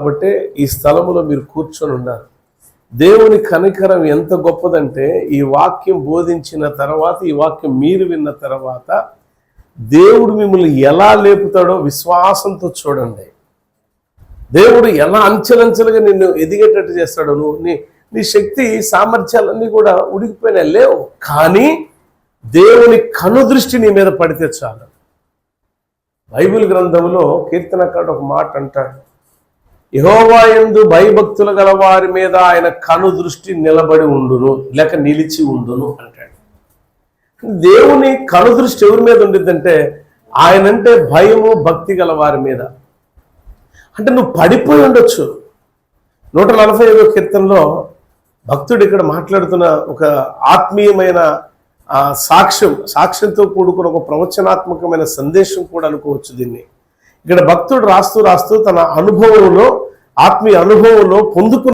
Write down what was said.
కాబట్టి ఈ స్థలములో మీరు కూర్చొని ఉన్నారు. దేవుని కనికరం ఎంత గొప్పదంటే ఈ వాక్యం బోధించిన తర్వాత, ఈ వాక్యం మీరు విన్న తర్వాత దేవుడు మిమ్మల్ని ఎలా లేపుతాడో విశ్వాసంతో చూడండి. దేవుడు ఎలా అంచెలంచెలుగా నిన్ను ఎదిగేటట్టు చేస్తాడో. నీ శక్తి సామర్థ్యాలన్నీ కూడా ఉడికిపోయినా లేవు, కానీ దేవుని కనుదృష్టి నీ మీద పడితే చాలు. బైబిల్ గ్రంథంలో కీర్తనకారుడు ఒక మాట అంటాడు, యెహోవా యందు భయభక్తులు గల వారి మీద ఆయన కనుదృష్టి నిలబడి ఉండును, లేక నిలిచి ఉండును అంటాడు. దేవుని కనుదృష్టి ఎవరి మీద ఉండిద్దంటే ఆయనంటే భయము భక్తి గల వారి మీద. అంటే నువ్వు పడిపోయి ఉండొచ్చు. 145వ కీర్తనలో భక్తుడు ఇక్కడ మాట్లాడుతున్న ఒక ఆత్మీయమైన సాక్ష్యంతో కూడుకున్న ఒక ప్రవచనాత్మకమైన సందేశం కూడా అనుకోవచ్చు దీన్ని. ఇక్కడ భక్తుడు రాస్తూ తన అనుభవంలో, ఆత్మీయ అనుభవంలో పొందుకున్న